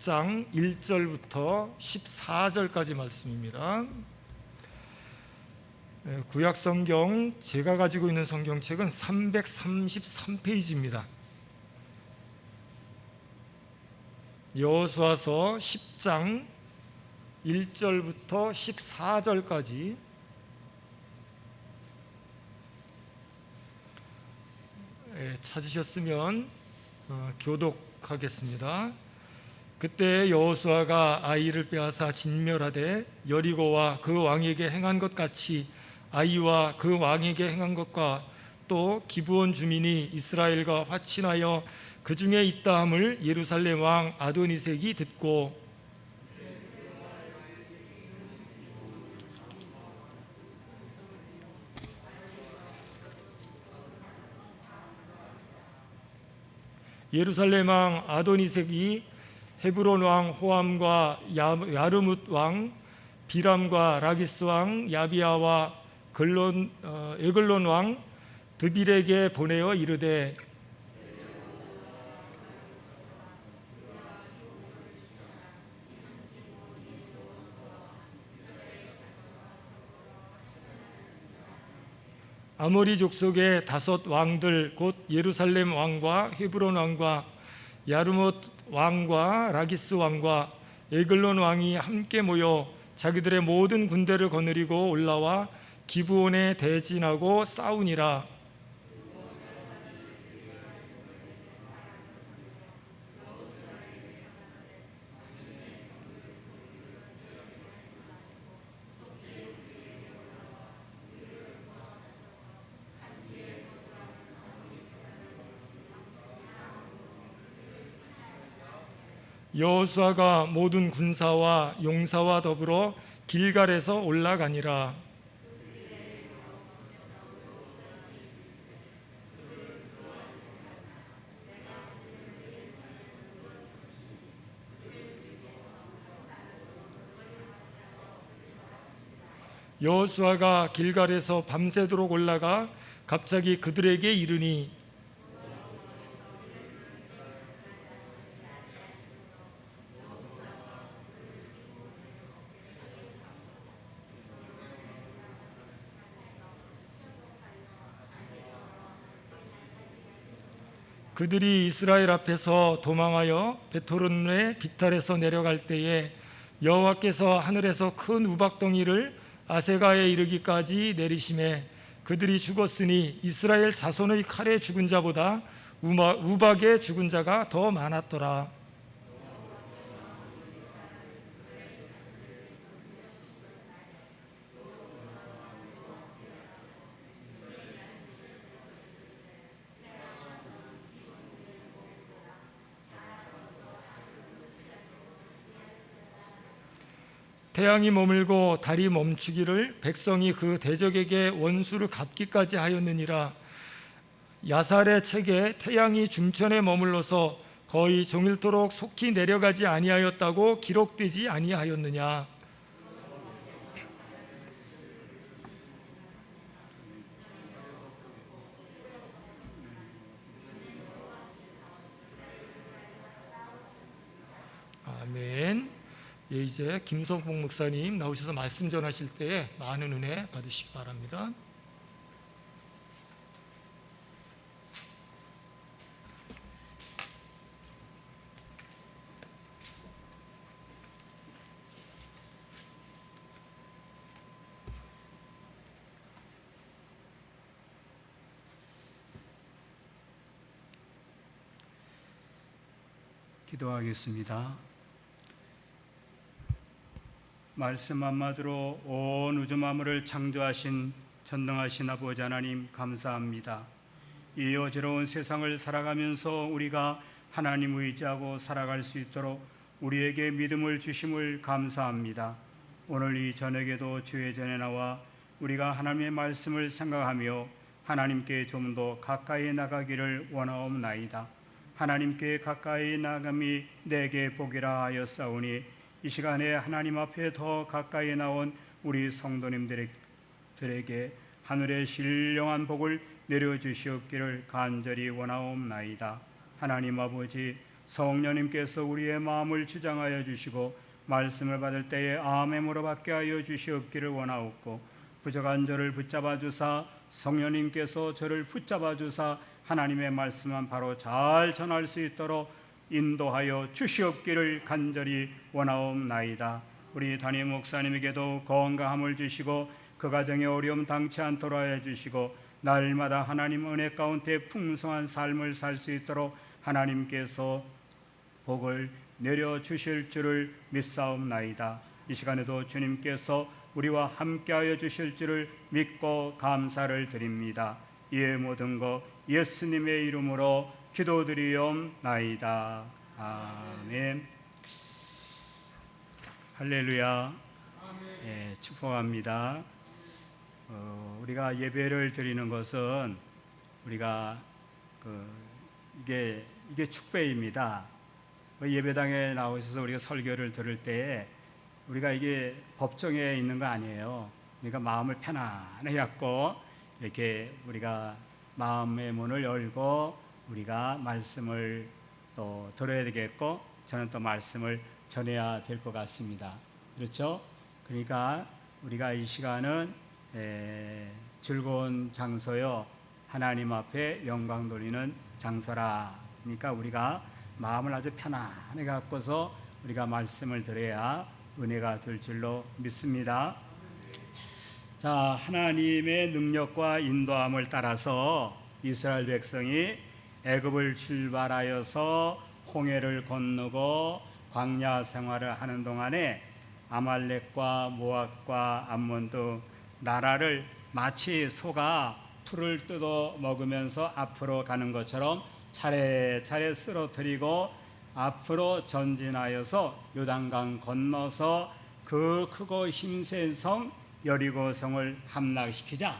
10장 1절부터 14절까지 말씀입니다. 구약 성경, 제가 가지고 있는 성경책은 333페이지입니다. 여호수아서 10장 1절부터 14절까지 찾으셨으면 교독하겠습니다. 그때 여호수아가 아이를 빼앗아 진멸하되 여리고와 그 왕에게 행한 것 같이 아이와 그 왕에게 행한 것과 또 기브온 주민이 이스라엘과 화친하여 그 중에 있다 함을 예루살렘 왕 아도니색이 듣고 예루살렘 왕 아도니색이 헤브론 왕 호암과 야르뭇 왕 비람과 라기스 왕 야비아와 에글론 왕 드빌에게 보내어 이르되 아모리 족속의 5 왕들 곧 예루살렘 왕과 헤브론 왕과 야르뭇 왕과 라기스 왕과 에글론 왕이 함께 모여 자기들의 모든 군대를 거느리고 올라와 기브온에 대진하고 싸우니라. 여호수아가 모든 군사와 용사와 더불어 길갈에서 올라가니라. 여호수아가 길갈에서 밤새도록 올라가 갑자기 그들에게 이르니 그들이 이스라엘 앞에서 도망하여 베토른의 비탈에서 내려갈 때에 여호와께서 하늘에서 큰 우박덩이를 아세가에 이르기까지 내리심에 그들이 죽었으니 이스라엘 자손의 칼에 죽은 자보다 우박에 죽은 자가 더 많았더라. 태양이 머물고 달이 멈추기를 백성이 그 대적에게 원수를 갚기까지 하였느니라. 야살의 책에 태양이 중천에 머물러서 거의 종일토록 속히 내려가지 아니하였다고 기록되지 아니하였느냐. 아멘. 예, 이제 김성봉 목사님 나오셔서 말씀 전하실 때에 많은 은혜 받으시기 바랍니다. 기도하겠습니다. 말씀 한마디로 온 우주 만물을 창조하신 전능하신 아버지 하나님 감사합니다. 이 어지러운 세상을 살아가면서 우리가 하나님 의지하고 살아갈 수 있도록 우리에게 믿음을 주심을 감사합니다. 오늘 이 저녁에도 주의 전에 나와 우리가 하나님의 말씀을 생각하며 하나님께 좀 더 가까이 나가기를 원하옵나이다. 하나님께 가까이 나감이 내게 복이라 하였사오니 이 시간에 하나님 앞에 더 가까이 나온 우리 성도님들에게 하늘의 신령한 복을 내려주시옵기를 간절히 원하옵나이다. 하나님 아버지, 성령님께서 우리의 마음을 주장하여 주시고 말씀을 받을 때에 아멘으로 받게 하여 주시옵기를 원하옵고, 부족한 저를 붙잡아 주사 성령님께서 저를 붙잡아 주사 하나님의 말씀만 바로 잘 전할 수 있도록 인도하여 주시옵기를 간절히 원하옵나이다. 우리 담임 목사님에게도 건강함을 주시고 그 가정의 어려움 당치 않도록 하여 주시고 날마다 하나님 은혜 가운데 풍성한 삶을 살 수 있도록 하나님께서 복을 내려주실 줄을 믿사옵나이다. 이 시간에도 주님께서 우리와 함께하여 주실 줄을 믿고 감사를 드립니다. 이의 모든 것 예수님의 이름으로 기도드리옵나이다. 아멘. 할렐루야. 예, 축복합니다. 우리가 예배를 드리는 것은 우리가 이게 축배입니다. 예배당에 나오셔서 우리가 설교를 들을 때 우리가 이게 법정에 있는 거 아니에요. 그러니까 마음을 편안하게 갖고 이렇게 우리가 마음의 문을 열고 우리가 말씀을 또 들어야 되겠고, 저는 또 말씀을 전해야 될 것 같습니다. 그렇죠? 그러니까 우리가 이 시간은 즐거운 장소요, 하나님 앞에 영광 돌리는 장소라. 그러니까 우리가 마음을 아주 편안하게 갖고서 우리가 말씀을 들어야 은혜가 될 줄로 믿습니다. 자, 하나님의 능력과 인도함을 따라서 이스라엘 백성이 애굽을 출발하여서 홍해를 건너고 광야 생활을 하는 동안에 아말렉과 모압과 암몬 등 나라를 마치 소가 풀을 뜯어 먹으면서 앞으로 가는 것처럼 차례차례 쓰러뜨리고 앞으로 전진하여서 요단강 건너서 그 크고 힘센 성 여리고성을 함락시키자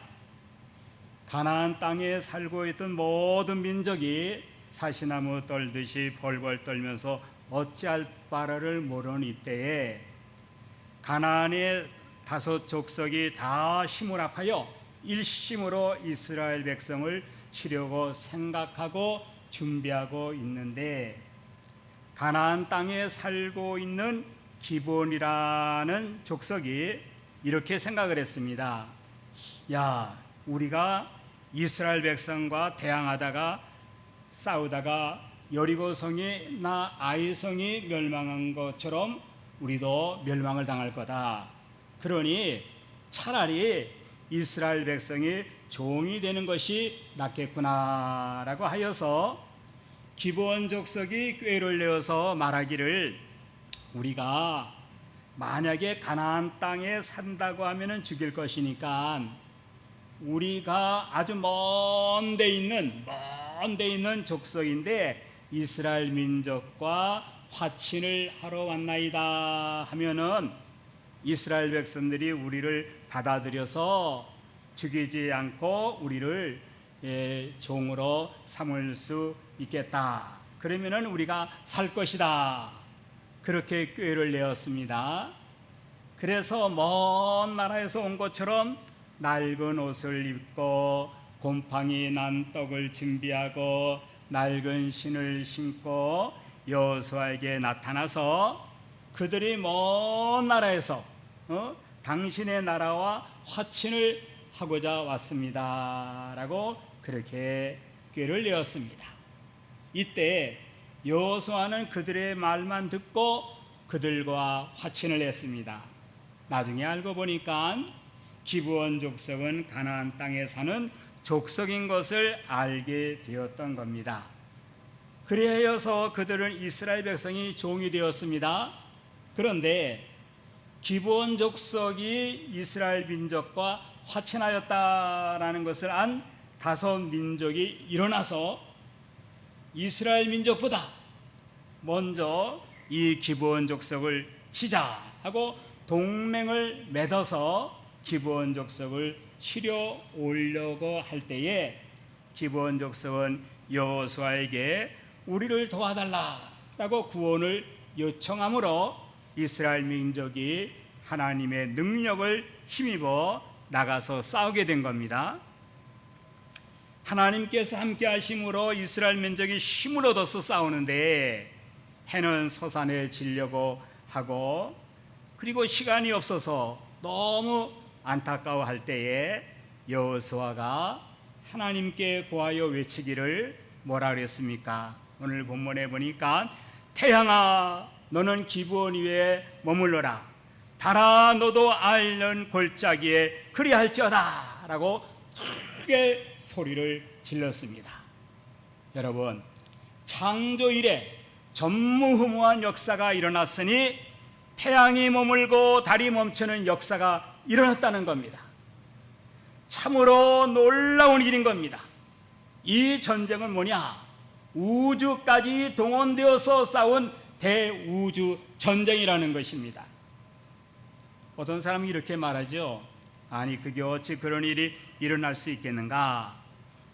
가나안 땅에 살고 있던 모든 민족이 사시나무 떨듯이 벌벌 떨면서 어찌할 바를 모르는 이때에 가나안의 5 족속이 다 힘을 합하여 일심으로 이스라엘 백성을 치려고 생각하고 준비하고 있는데, 가나안 땅에 살고 있는 기브온이라는 족속이 이렇게 생각을 했습니다. 야, 우리가 이스라엘 백성과 대항하다가 싸우다가 여리고성이나 아이성이 멸망한 것처럼 우리도 멸망을 당할 거다. 그러니 차라리 이스라엘 백성이 종이 되는 것이 낫겠구나라고 하여서 기브온 족속이 꾀를 내어서 말하기를, 우리가 만약에 가나안 땅에 산다고 하면은 죽일 것이니까 우리가 아주 먼 데 있는 족속인데 이스라엘 민족과 화친을 하러 왔나이다 하면은 이스라엘 백성들이 우리를 받아들여서 죽이지 않고 우리를 종으로 삼을 수 있겠다. 그러면은 우리가 살 것이다. 그렇게 꾀를 내었습니다. 그래서 먼 나라에서 온 것처럼 낡은 옷을 입고 곰팡이 난 떡을 준비하고 낡은 신을 신고 여호수아에게 나타나서 그들이 먼 나라에서 당신의 나라와 화친을 하고자 왔습니다 라고 그렇게 꾀를 내었습니다. 이때 여호수아는 그들의 말만 듣고 그들과 화친을 했습니다. 나중에 알고 보니까 기브온 족속은 가나안 땅에 사는 족속인 것을 알게 되었던 겁니다. 그래서 그들은 이스라엘 백성이 종이 되었습니다. 그런데 기브온 족속이 이스라엘 민족과 화친하였다라는 것을 안 5 민족이 일어나서 이스라엘 민족보다 먼저 이 기브온 족속을 치자 하고 동맹을 맺어서 기브온 족속을 치려 오려고 할 때에 기브온 족속은 여호수아에게 우리를 도와달라라고 구원을 요청하므로 이스라엘 민족이 하나님의 능력을 힘입어 나가서 싸우게 된 겁니다. 하나님께서 함께 하심으로 이스라엘 민족이 힘을 얻어서 싸우는데 해는 솟아내지려고 하고, 그리고 시간이 없어서 너무 안타까워할 때에 여호수아가 하나님께 구하여 외치기를 뭐라 그랬습니까? 오늘 본문에 보니까 태양아 너는 기브온 위에 머물러라, 달아 너도 앓는 골짜기에 그리할지어다 라고 크게 소리를 질렀습니다. 여러분, 창조 이래 전무후무한 역사가 일어났으니 태양이 머물고 달이 멈추는 역사가 일어났다는 겁니다. 참으로 놀라운 일인 겁니다. 이 전쟁은 뭐냐? 우주까지 동원되어서 싸운 대우주 전쟁이라는 것입니다. 어떤 사람이 이렇게 말하죠. 아니 그게 어찌 그런 일이 일어날 수 있겠는가?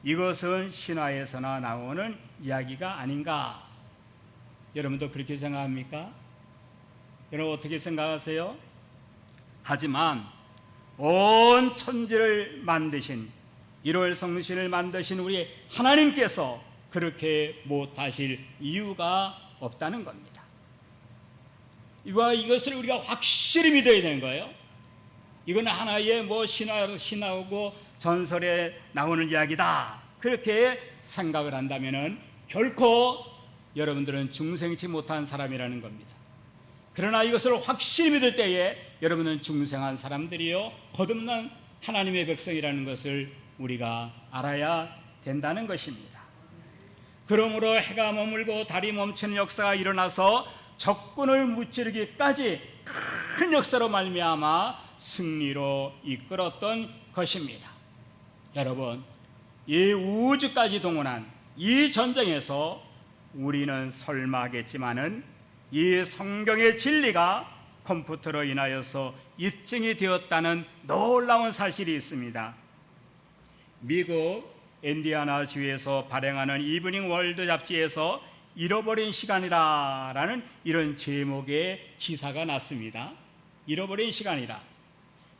이것은 신화에서나 나오는 이야기가 아닌가? 여러분도 그렇게 생각합니까? 여러분 어떻게 생각하세요? 하지만 온 천지를 만드신 1월 성신을 만드신 우리 하나님께서 그렇게 못하실 이유가 없다는 겁니다. 이것을 우리가 확실히 믿어야 되는 거예요. 이건 하나의 신화고 전설에 나오는 이야기다, 그렇게 생각을 한다면 결코 여러분들은 중생치 못한 사람이라는 겁니다. 그러나 이것을 확실히 믿을 때에 여러분은 중생한 사람들이요 거듭난 하나님의 백성이라는 것을 우리가 알아야 된다는 것입니다. 그러므로 해가 머물고 달이 멈추는 역사가 일어나서 적군을 무찌르기까지 큰 역사로 말미암아 승리로 이끌었던 것입니다. 여러분, 이 우주까지 동원한 이 전쟁에서 우리는 설마 하겠지만은 이 성경의 진리가 컴퓨터로 인하여서 입증이 되었다는 놀라운 사실이 있습니다. 미국 인디아나주에서 발행하는 이브닝 월드 잡지에서 잃어버린 시간이라는 이런 제목의 기사가 났습니다. 잃어버린 시간이라.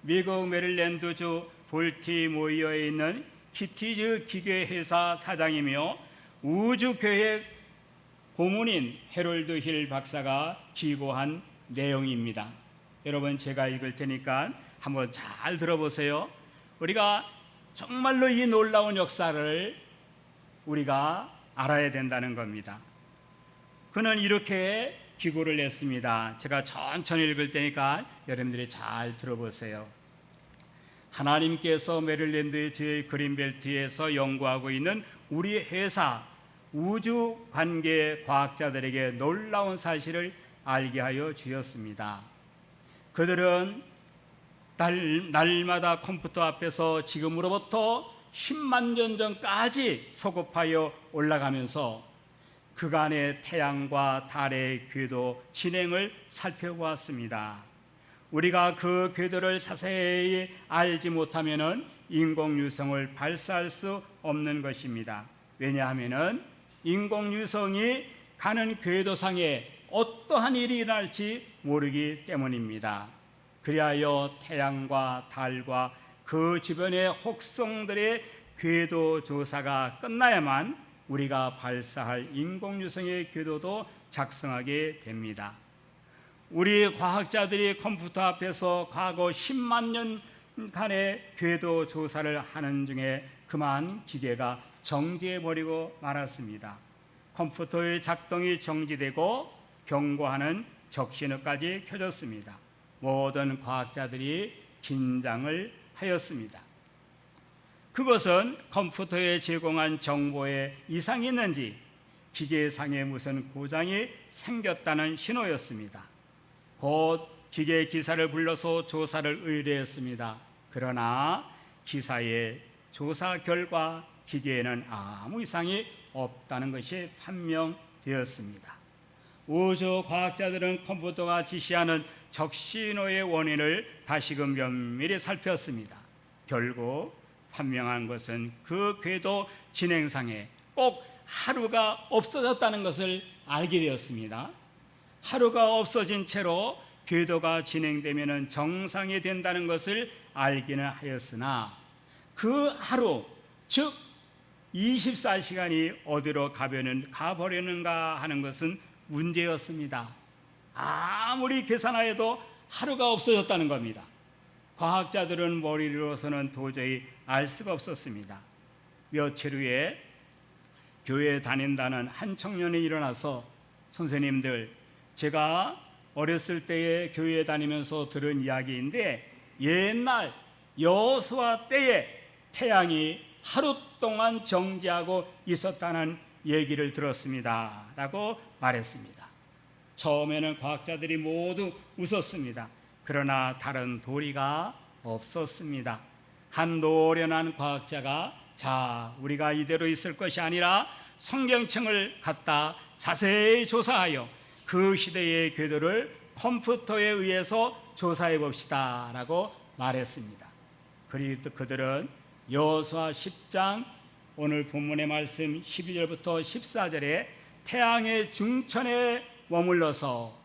미국 메릴랜드주 볼티모어에 있는 키티즈 기계회사 사장이며 우주교회 고문인 해롤드 힐 박사가 기고한 내용입니다. 여러분 제가 읽을 테니까 한번 잘 들어보세요. 우리가 정말로 이 놀라운 역사를 우리가 알아야 된다는 겁니다. 그는 이렇게 기고를 했습니다. 제가 천천히 읽을 테니까 여러분들이 잘 들어보세요. 하나님께서 메릴랜드주의 그린벨트에서 연구하고 있는 우리 회사 우주관계 과학자들에게 놀라운 사실을 알게 하여 주셨습니다. 그들은 날마다 컴퓨터 앞에서 지금으로부터 10만 년 전까지 소급하여 올라가면서 그간의 태양과 달의 궤도 진행을 살펴보았습니다. 우리가 그 궤도를 자세히 알지 못하면 인공유성을 발사할 수 없는 것입니다. 왜냐하면 인공유성이 가는 궤도상에 어떠한 일이 일어날지 모르기 때문입니다. 그리하여 태양과 달과 그 주변의 혹성들의 궤도 조사가 끝나야만 우리가 발사할 인공유성의 궤도도 작성하게 됩니다. 우리 과학자들이 컴퓨터 앞에서 과거 10만 년간의 궤도 조사를 하는 중에 그만 기계가 정지해버리고 말았습니다. 컴퓨터의 작동이 정지되고 경고하는 적신호까지 켜졌습니다. 모든 과학자들이 긴장을 하였습니다. 그것은 컴퓨터에 제공한 정보에 이상이 있는지 기계상에 무슨 고장이 생겼다는 신호였습니다. 곧 기계 기사를 불러서 조사를 의뢰했습니다. 그러나 기사의 조사 결과 기계에는 아무 이상이 없다는 것이 판명되었습니다. 우주 과학자들은 컴퓨터가 지시하는 적신호의 원인을 다시금 면밀히 살폈습니다. 결국 판명한 것은 그 궤도 진행상에 꼭 하루가 없어졌다는 것을 알게 되었습니다. 하루가 없어진 채로 궤도가 진행되면 정상이 된다는 것을 알기는 하였으나 그 하루, 즉 24시간이 어디로 가버렸는가 하는 것은 문제였습니다. 아무리 계산하여도 하루가 없어졌다는 겁니다. 과학자들은 머리로서는 도저히 알 수가 없었습니다. 며칠 후에 교회에 다닌다는 한 청년이 일어나서, 선생님들, 제가 어렸을 때에 교회에 다니면서 들은 이야기인데 옛날 여호수아 때에 태양이 하루 동안 정지하고 있었다는 얘기를 들었습니다 라고 말했습니다. 처음에는 과학자들이 모두 웃었습니다. 그러나 다른 도리가 없었습니다. 한 노련한 과학자가, 자, 우리가 이대로 있을 것이 아니라 성경책을 갖다 자세히 조사하여 그 시대의 궤도를 컴퓨터에 의해서 조사해 봅시다 라고 말했습니다. 그리고 그들은 여호수아 10장 오늘 본문의 말씀 12절부터 14절에 태양의 중천에 머물러서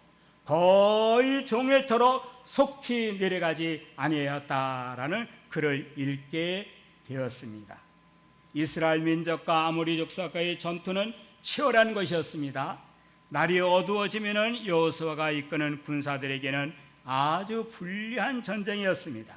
거의 종일토록 속히 내려가지 아니하였다라는 글을 읽게 되었습니다. 이스라엘 민족과 아모리 족속과의 전투는 치열한 것이었습니다. 날이 어두워지면은 여호수아가 이끄는 군사들에게는 아주 불리한 전쟁이었습니다.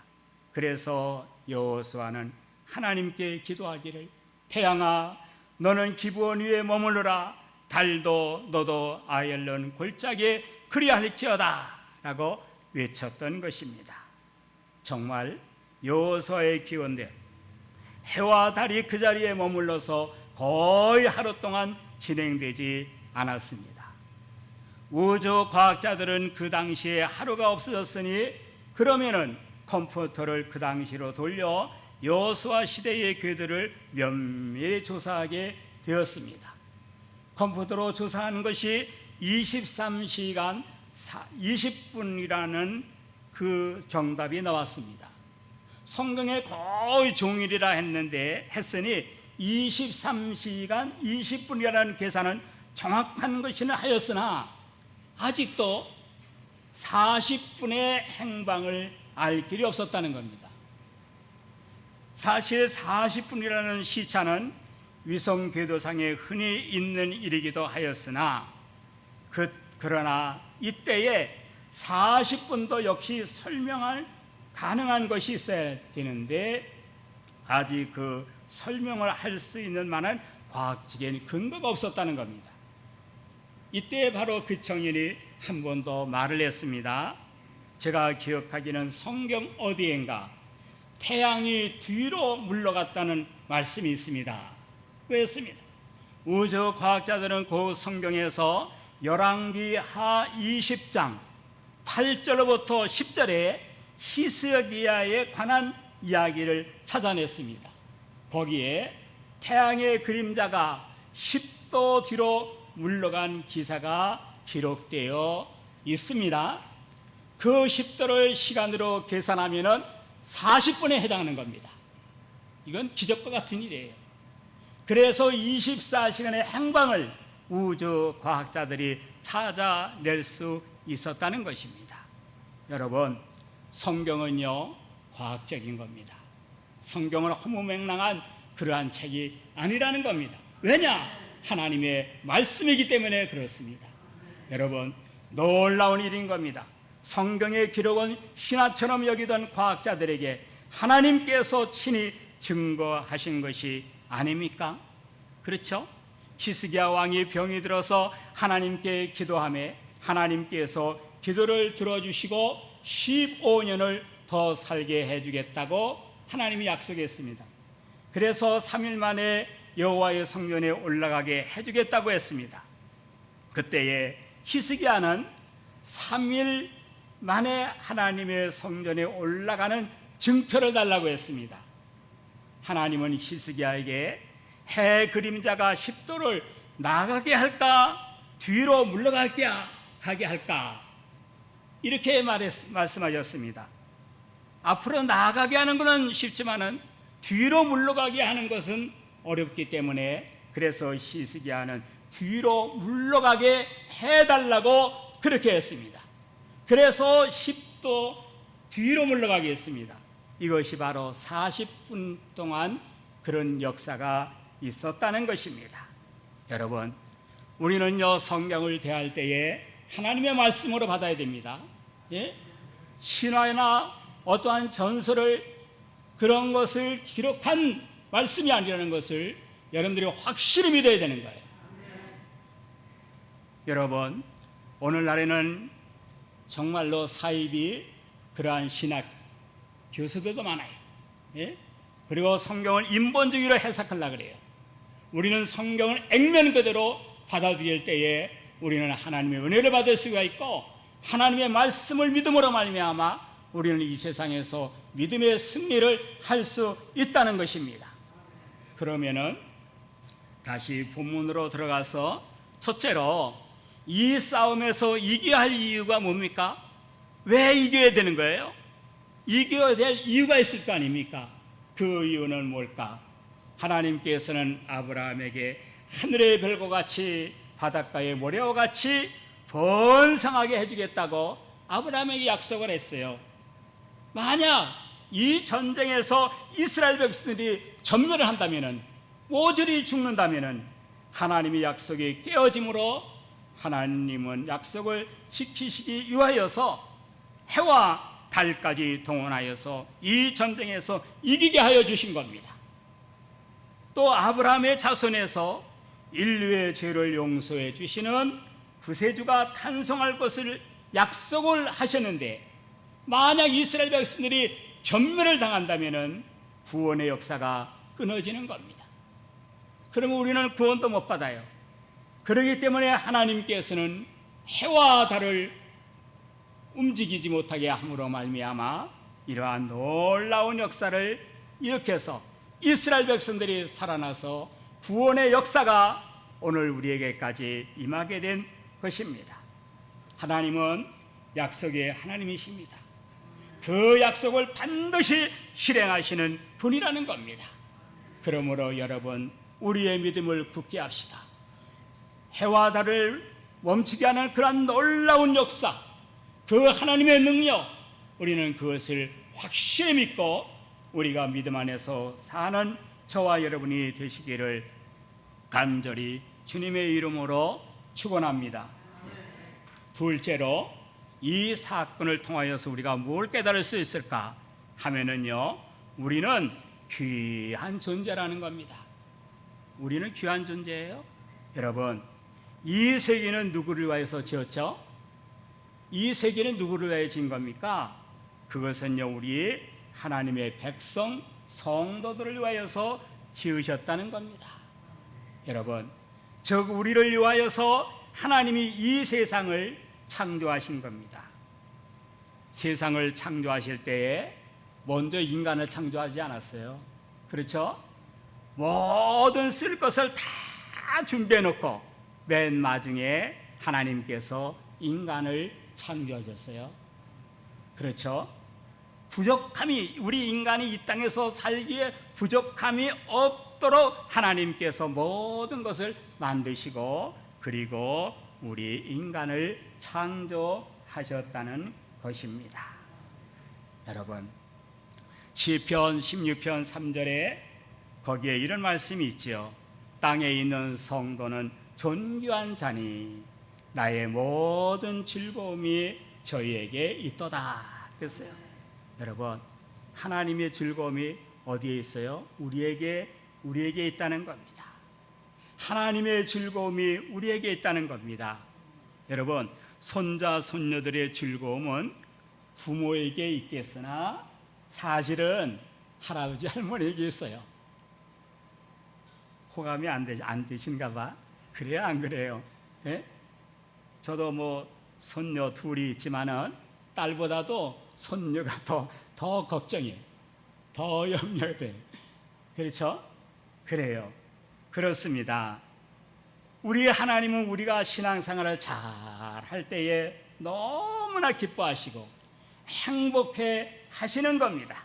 그래서 여호수아는 하나님께 기도하기를, 태양아, 너는 기브온 위에 머물러라. 달도 너도 아얄론 골짜기에 그리할지어다 라고 외쳤던 것입니다. 정말 여호수아의 기원대로 해와 달이 그 자리에 머물러서 거의 하루 동안 진행되지 않았습니다. 우주 과학자들은 그 당시에 하루가 없어졌으니 그러면은 컴퓨터를 그 당시로 돌려 여호수아 시대의 궤도를 면밀히 조사하게 되었습니다. 컴퓨터로 조사하는 것이 23시간 20분이라는 그 정답이 나왔습니다. 성경에 거의 종일이라 했으니 23시간 20분이라는 계산은 정확한 것이는 하였으나 아직도 40분의 행방을 알 길이 없었다는 겁니다. 사실 40분이라는 시차는 위성 궤도상에 흔히 있는 일이기도 하였으나 그러나 이때에 40분도 역시 설명할 가능한 것이 있어야 되는데 아직 그 설명을 할 수 있는 만한 과학적인 근거가 없었다는 겁니다. 이때 바로 그 청년이 한 번 더 말을 했습니다. 제가 기억하기는 성경 어디엔가 태양이 뒤로 물러갔다는 말씀이 있습니다. 그랬습니다. 우주 과학자들은 그 성경에서 열왕기 하 20장 8절부터 10절에 히스기야에 관한 이야기를 찾아냈습니다. 거기에 태양의 그림자가 10도 뒤로 물러간 기사가 기록되어 있습니다. 그 10도를 시간으로 계산하면 40분에 해당하는 겁니다. 이건 기적과 같은 일이에요. 그래서 24시간의 행방을 우주 과학자들이 찾아낼 수 있었다는 것입니다. 여러분, 성경은요 과학적인 겁니다. 성경은 허무맹랑한 그러한 책이 아니라는 겁니다. 왜냐? 하나님의 말씀이기 때문에 그렇습니다. 여러분, 놀라운 일인 겁니다. 성경의 기록은 신화처럼 여기던 과학자들에게 하나님께서 친히 증거하신 것이 아닙니까? 그렇죠? 히스기야 왕이 병이 들어서 하나님께 기도하며 하나님께서 기도를 들어주시고 15년을 더 살게 해주겠다고 하나님이 약속했습니다. 그래서 3일 만에 여호와의 성전에 올라가게 해주겠다고 했습니다. 그때에 히스기야는 3일 만에 하나님의 성전에 올라가는 증표를 달라고 했습니다. 하나님은 히스기야에게 해 그림자가 10도를 나가게 할까 뒤로 물러가게 할까 이렇게 말씀하셨습니다. 앞으로 나아가게 하는 것은 쉽지만은 뒤로 물러가게 하는 것은 어렵기 때문에 그래서 히스기야는 뒤로 물러가게 해달라고 그렇게 했습니다. 그래서 10도 뒤로 물러가게 했습니다. 이것이 바로 40분 동안 그런 역사가 있었다는 것입니다. 여러분, 우리는요, 성경을 대할 때에 하나님의 말씀으로 받아야 됩니다. 예? 신화나 어떠한 전설을, 그런 것을 기록한 말씀이 아니라는 것을 여러분들이 확실히 믿어야 되는 거예요. 여러분, 오늘날에는 정말로 사입이 그러한 신학 교수들도 많아요. 예? 그리고 성경을 인본주의로 해석하려고 그래요. 우리는 성경을 액면 그대로 받아들일 때에 우리는 하나님의 은혜를 받을 수가 있고, 하나님의 말씀을 믿음으로 말미암아 우리는 이 세상에서 믿음의 승리를 할 수 있다는 것입니다. 그러면은 다시 본문으로 들어가서 첫째로 이 싸움에서 이겨야 할 이유가 뭡니까? 왜 이겨야 되는 거예요? 이겨야 될 이유가 있을 거 아닙니까? 그 이유는 뭘까? 하나님께서는 아브라함에게 하늘의 별과 같이 바닷가의 모래와 같이 번성하게 해주겠다고 아브라함에게 약속을 했어요. 만약 이 전쟁에서 이스라엘 백성들이 전멸을 한다면, 모조리 죽는다면 하나님의 약속이 깨어짐으로 하나님은 약속을 지키시기 위하여서 해와 달까지 동원하여서 이 전쟁에서 이기게 하여 주신 겁니다. 또 아브라함의 자손에서 인류의 죄를 용서해 주시는 구세주가 탄생할 것을 약속을 하셨는데, 만약 이스라엘 백성들이 전멸을 당한다면 구원의 역사가 끊어지는 겁니다. 그러면 우리는 구원도 못 받아요. 그렇기 때문에 하나님께서는 해와 달을 움직이지 못하게 함으로 말미암아 이러한 놀라운 역사를 일으켜서 이스라엘 백성들이 살아나서 구원의 역사가 오늘 우리에게까지 임하게 된 것입니다. 하나님은 약속의 하나님이십니다. 그 약속을 반드시 실행하시는 분이라는 겁니다. 그러므로 여러분, 우리의 믿음을 굳게 합시다. 해와 달을 멈추게 하는 그런 놀라운 역사, 그 하나님의 능력, 우리는 그것을 확실히 믿고 우리가 믿음 안에서 사는 저와 여러분이 되시기를 간절히 주님의 이름으로 축원합니다. 둘째로, 이 사건을 통하여서 우리가 뭘 깨달을 수 있을까 하면은요, 우리는 귀한 존재라는 겁니다. 우리는 귀한 존재예요. 여러분, 이 세계는 누구를 위하여서 지었죠? 이 세계는 누구를 위하여 지은 겁니까? 그것은요, 우리 하나님의 백성 성도들을 위하여서 지으셨다는 겁니다. 여러분, 즉 우리를 위하여서 하나님이 이 세상을 창조하신 겁니다. 세상을 창조하실 때에 먼저 인간을 창조하지 않았어요. 그렇죠? 모든 쓸 것을 다 준비해 놓고 맨 마중에 하나님께서 인간을 창조하셨어요. 그렇죠? 부족함이, 우리 인간이 이 땅에서 살기에 부족함이 없도록 하나님께서 모든 것을 만드시고, 그리고 우리 인간을 창조하셨다는 것입니다. 여러분, 시편 16편 3절에 거기에 이런 말씀이 있지요. 땅에 있는 성도는 존귀한 자니 나의 모든 즐거움이 저희에게 있도다 그랬어요. 여러분, 하나님의 즐거움이 어디에 있어요? 우리에게 있다는 겁니다. 하나님의 즐거움이 우리에게 있다는 겁니다. 여러분, 손자 손녀들의 즐거움은 부모에게 있겠으나 사실은 할아버지 할머니에게 있어요. 호감이 안 되신가 봐. 그래요, 안 그래요? 예? 저도 뭐 손녀 둘이 있지만은 딸보다도 손녀가 더 걱정이에요. 더 염려돼요. 그렇죠? 그래요. 그렇습니다. 우리 하나님은 우리가 신앙생활을 잘 할 때에 너무나 기뻐하시고 행복해 하시는 겁니다.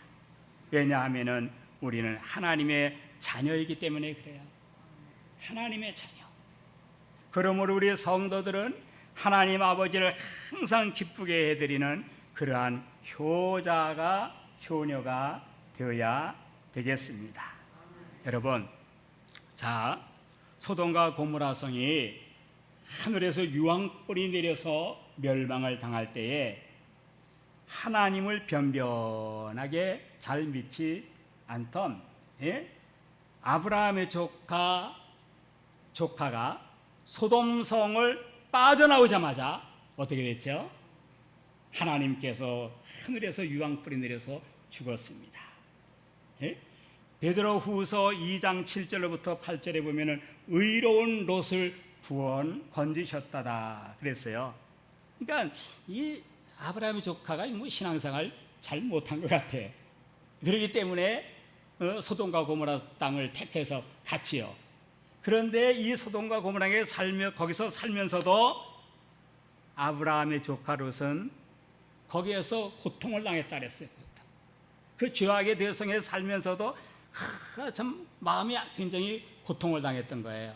왜냐하면 우리는 하나님의 자녀이기 때문에 그래요. 하나님의 자녀. 그러므로 우리 성도들은 하나님 아버지를 항상 기쁘게 해드리는 그러한 효녀가 되어야 되겠습니다. 여러분, 자, 소돔과 고모라 성이 하늘에서 유황불이 내려서 멸망을 당할 때에 하나님을 변변하게 잘 믿지 않던 아브라함의 조카가 소돔성을 빠져나오자마자 어떻게 됐죠? 하나님께서 하늘에서 유황불이 내려서 죽었습니다. 베드로후서 2장 7절로부터 8절에 보면은 의로운 롯을 건지셨다다 그랬어요. 그러니까 이 아브라함의 조카가 뭐 신앙생활 잘 못한 것 같아. 그렇기 때문에 소돔과 고모라 땅을 택해서 같이요. 그런데 이 소돔과 고모라에 거기서 살면서도 아브라함의 조카 롯은 거기에서 고통을 당했다 그랬어요. 그 죄악의 대성에 살면서도 참 마음이 굉장히 고통을 당했던 거예요.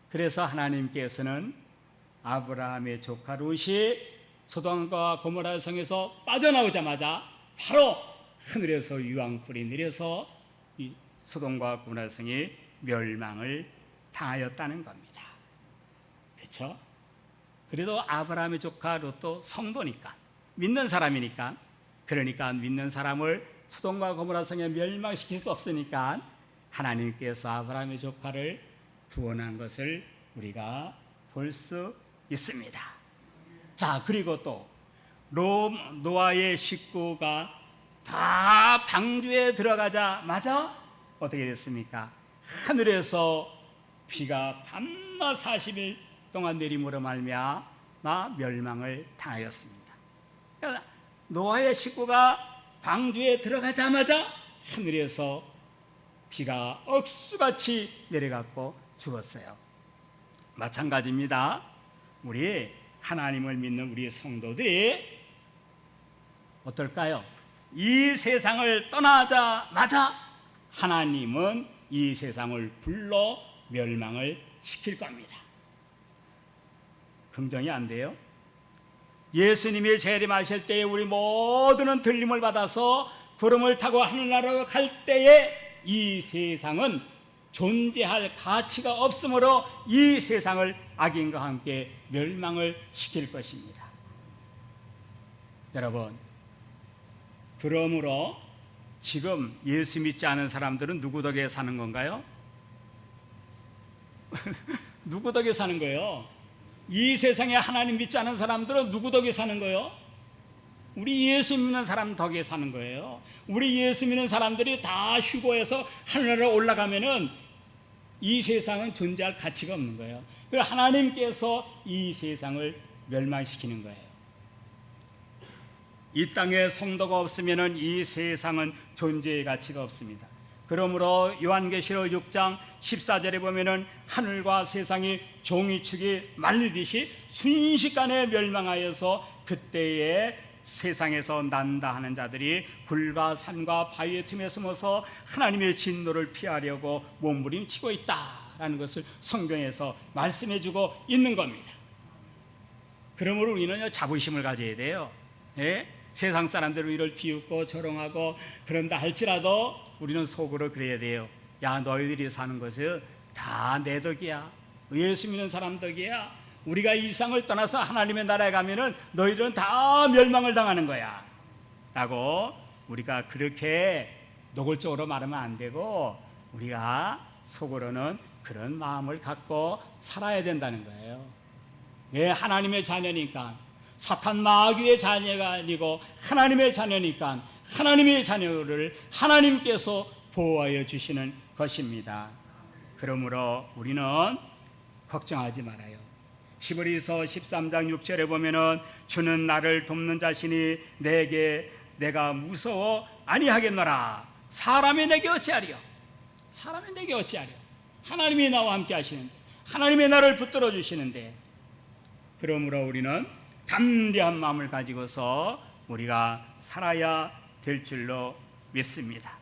그래서 하나님께서는 아브라함의 조카 롯이 소돔과 고모라 성에서 빠져나오자마자 바로 하늘에서 유황불이 내려서 이 소돔과 고모라 성이 멸망을 당하였다는 겁니다. 그렇죠? 그래도 아브라함의 조카 롯도 성도니까, 믿는 사람이니까, 그러니까 믿는 사람을 소돔과 고모라 성에 멸망시킬 수 없으니까 하나님께서 아브라함의 조카를 구원한 것을 우리가 볼 수 있습니다. 자, 그리고 또 노아의 식구가 다 방주에 들어가자마자 어떻게 됐습니까? 하늘에서 비가 밤낮 40일 동안 내림으로 말미암아 멸망을 당하였습니다. 노아의 식구가 방주에 들어가자마자 하늘에서 비가 억수같이 내려갔고 죽었어요. 마찬가지입니다. 우리 하나님을 믿는 우리 성도들이 어떨까요? 이 세상을 떠나자마자 하나님은 이 세상을 불러 멸망을 시킬 겁니다. 긍정이 안 돼요? 예수님이 재림하실 때에 우리 모두는 들림을 받아서 구름을 타고 하늘나라로 갈 때에 이 세상은 존재할 가치가 없으므로 이 세상을 악인과 함께 멸망을 시킬 것입니다. 여러분, 그러므로 지금 예수 믿지 않은 사람들은 누구 덕에 사는 건가요? 누구 덕에 사는 거예요? 이 세상에 하나님 믿지 않은 사람들은 누구 덕에 사는 거예요? 우리 예수 믿는 사람 덕에 사는 거예요. 우리 예수 믿는 사람들이 다 휴거해서 하늘나라로 올라가면은 이 세상은 존재할 가치가 없는 거예요. 그래서 하나님께서 이 세상을 멸망시키는 거예요. 이 땅에 성도가 없으면은 이 세상은 존재의 가치가 없습니다. 그러므로 요한계시록 6장 14절에 보면은 하늘과 세상이 종이축이 말리듯이 순식간에 멸망하여서 그때에 세상에서 난다 하는 자들이 불과 산과 바위의 틈에 숨어서 하나님의 진노를 피하려고 몸부림치고 있다라는 것을 성경에서 말씀해주고 있는 겁니다. 그러므로 우리는 자부심을 가져야 돼요. 세상 사람들은 우리를 비웃고 조롱하고 그런다 할지라도 우리는 속으로 그래야 돼요. 야, 너희들이 사는 것은 다 내 덕이야. 예수 믿는 사람 덕이야. 우리가 이 세상을 떠나서 하나님의 나라에 가면은 너희들은 다 멸망을 당하는 거야 라고 우리가 그렇게 노골적으로 말하면 안 되고 우리가 속으로는 그런 마음을 갖고 살아야 된다는 거예요. 왜? 하나님의 자녀니까. 사탄 마귀의 자녀가 아니고 하나님의 자녀니까 하나님의 자녀를 하나님께서 보호하여 주시는 것입니다. 그러므로 우리는 걱정하지 말아요. 히브리서 13장 6절에 보면은 주는 나를 돕는 자신이 내가 무서워 아니하겠노라. 사람이 내게 어찌하리요? 사람이 내게 어찌하리요? 하나님이 나와 함께 하시는데, 하나님이 나를 붙들어 주시는데, 그러므로 우리는 담대한 마음을 가지고서 우리가 살아야 될 줄로 믿습니다.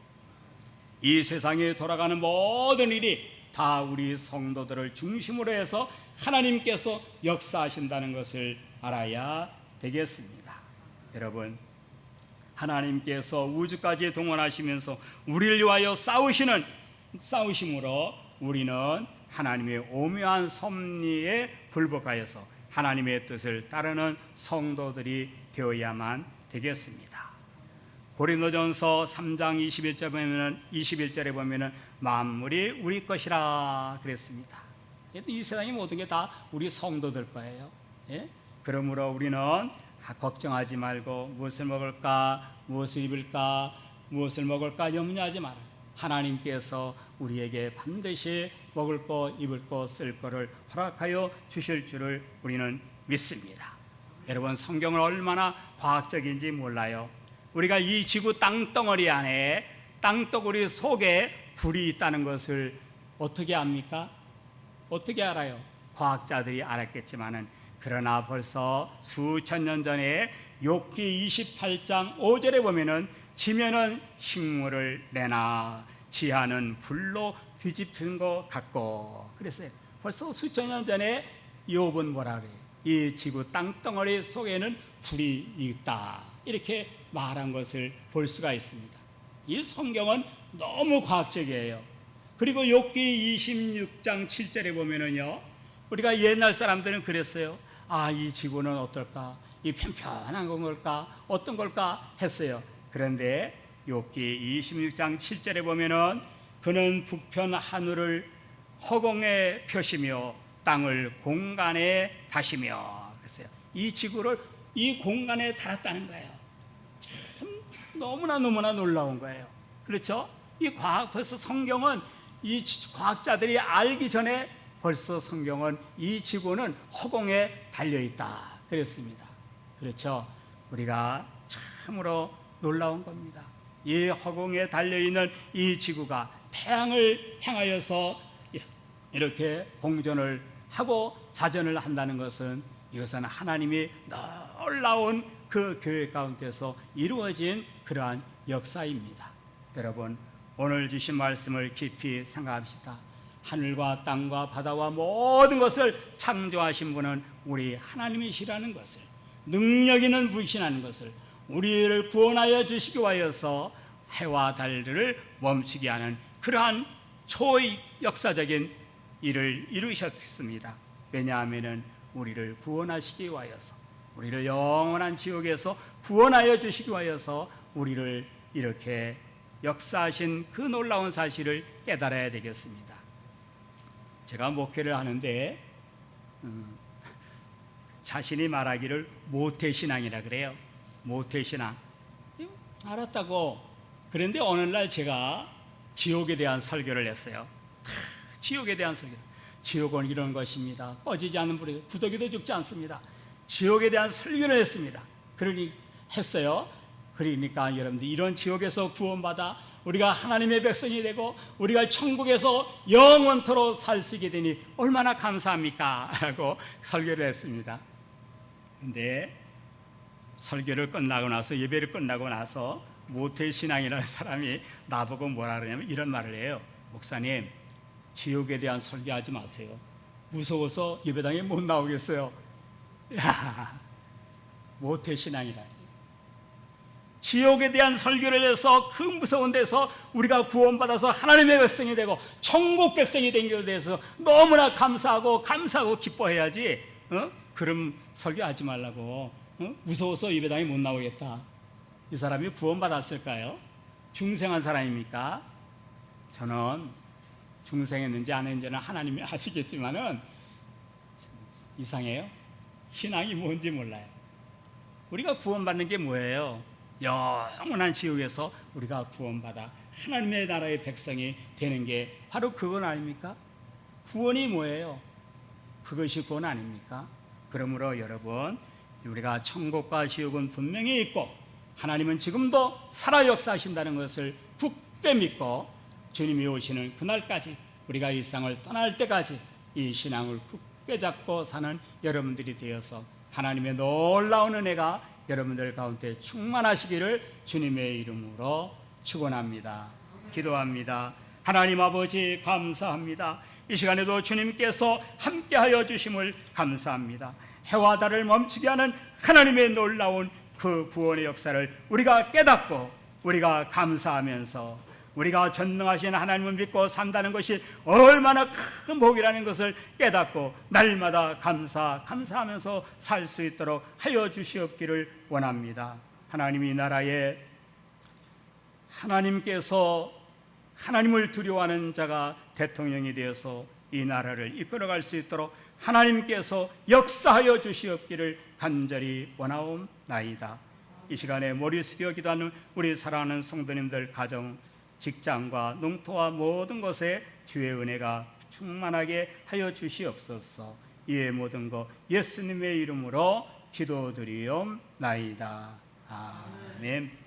이 세상에 돌아가는 모든 일이 다 우리 성도들을 중심으로 해서 하나님께서 역사하신다는 것을 알아야 되겠습니다. 여러분, 하나님께서 우주까지 동원하시면서 우리를 위하여 싸우심으로 우리는 하나님의 오묘한 섭리에 굴복하여서 하나님의 뜻을 따르는 성도들이 되어야만 되겠습니다. 고린도전서 3장 21절에 보면은 만물이 우리 것이라 그랬습니다. 이 세상의 모든 게 다 우리 성도들 거예요. 예? 그러므로 우리는 걱정하지 말고 무엇을 먹을까, 무엇을 입을까, 무엇을 먹을까 염려하지 마라. 하나님께서 우리에게 반드시 먹을 거, 입을 거, 쓸 거를 허락하여 주실 줄을 우리는 믿습니다. 여러분, 성경은 얼마나 과학적인지 몰라요. 우리가 이 지구 땅덩어리 안에, 땅덩어리 속에 불이 있다는 것을 어떻게 압니까? 어떻게 알아요? 과학자들이 알았겠지만은, 그러나 벌써 수천 년 전에 욥기 28장 5절에 보면은 지면은 식물을 내나 지하는 불로 뒤집힌 것 같고, 그랬어요. 벌써 수천 년 전에 욥은 뭐라 그래요? 이 지구 땅덩어리 속에는 불이 있다, 이렇게 말한 것을 볼 수가 있습니다. 이 성경은 너무 과학적이에요. 그리고 욥기 26장 7절에 보면은요, 우리가 옛날 사람들은 그랬어요. 이 지구는 어떨까? 이 편편한 걸까? 어떤 걸까? 했어요. 그런데 욥기 26장 7절에 보면은 그는 북편 하늘을 허공에 펴시며 땅을 공간에 다시며, 그랬어요. 이 지구를 이 공간에 달았다는 거예요. 참 너무나 놀라운 거예요. 그렇죠? 벌써 성경은 이 과학자들이 알기 전에 벌써 성경은 이 지구는 허공에 달려있다 그랬습니다. 그렇죠? 우리가 참으로 놀라운 겁니다. 이 허공에 달려있는 이 지구가 태양을 향하여서 이렇게 공전을 하고 자전을 한다는 것은, 이것은 하나님이 놀라운 그 계획 가운데서 이루어진 그러한 역사입니다. 여러분, 오늘 주신 말씀을 깊이 생각합시다. 하늘과 땅과 바다와 모든 것을 창조하신 분은 우리 하나님이시라는 것을, 능력 있는 분이시라는 것을, 우리를 구원하여 주시기 위하여서 해와 달들을 멈추게 하는 그러한 초역사적인 일을 이루셨습니다. 왜냐하면 우리를 구원하시기 위하여서, 우리를 영원한 지옥에서 구원하여 주시기 위하여서 우리를 이렇게 역사하신 그 놀라운 사실을 깨달아야 되겠습니다. 제가 목회를 하는데 자신이 말하기를 모태신앙이라 그래요. 모태신앙. 알았다고. 그런데 어느 날 제가 지옥에 대한 설교를 했어요. 지옥에 대한 설교. 지옥은 이런 것입니다. 꺼지지 않는 불이 구더기도 죽지 않습니다. 지옥에 대한 설교를 했습니다. 했어요. 그러니까 여러분들, 이런 지옥에서 구원받아 우리가 하나님의 백성이 되고 우리가 천국에서 영원토록 살 수 있게 되니 얼마나 감사합니까? 하고 설교를 했습니다. 근데 설교를 끝나고 나서, 예배를 끝나고 나서 모태신앙이라는 사람이 나보고 뭐라 그러냐면 이런 말을 해요. 목사님, 지옥에 대한 설교하지 마세요. 무서워서 예배당에 못 나오겠어요. 야, 모태신앙이라니. 지옥에 대한 설교를 해서 그 무서운 데서 우리가 구원받아서 하나님의 백성이 되고 천국 백성이 된 것에 대해서 너무나 감사하고 기뻐해야지. 그럼 설교하지 말라고. 무서워서 예배당에 못 나오겠다. 이 사람이 구원받았을까요? 중생한 사람입니까? 저는 중생했는지 안 했는지는 하나님이 아시겠지만은 이상해요. 신앙이 뭔지 몰라요. 우리가 구원받는 게 뭐예요? 영원한 지옥에서 우리가 구원받아 하나님의 나라의 백성이 되는 게 바로 그건 아닙니까? 구원이 뭐예요? 그것이 구원 아닙니까? 그러므로 여러분, 우리가 천국과 지옥은 분명히 있고 하나님은 지금도 살아 역사하신다는 것을 굳게 믿고 주님이 오시는 그날까지, 우리가 이 세상을 떠날 때까지 이 신앙을 굳게 잡고 사는 여러분들이 되어서 하나님의 놀라운 은혜가 여러분들 가운데 충만하시기를 주님의 이름으로 축원합니다. 기도합니다. 하나님 아버지, 감사합니다. 이 시간에도 주님께서 함께하여 주심을 감사합니다. 해와 달을 멈추게 하는 하나님의 놀라운 그 구원의 역사를 우리가 깨닫고 우리가 감사하면서 우리가 전능하신 하나님을 믿고 산다는 것이 얼마나 큰 복이라는 것을 깨닫고 날마다 감사하면서 살 수 있도록 하여 주시옵기를 원합니다. 하나님, 이 나라에 하나님께서 하나님을 두려워하는 자가 대통령이 되어서 이 나라를 이끌어갈 수 있도록 하나님께서 역사하여 주시옵기를 간절히 원하옵나이다. 이 시간에 머리 숙여 기도하는 우리 사랑하는 성도님들 가정, 직장과 농토와 모든 것에 주의 은혜가 충만하게 하여 주시옵소서. 이의 모든 것 예수님의 이름으로 기도드리옵나이다. 아멘.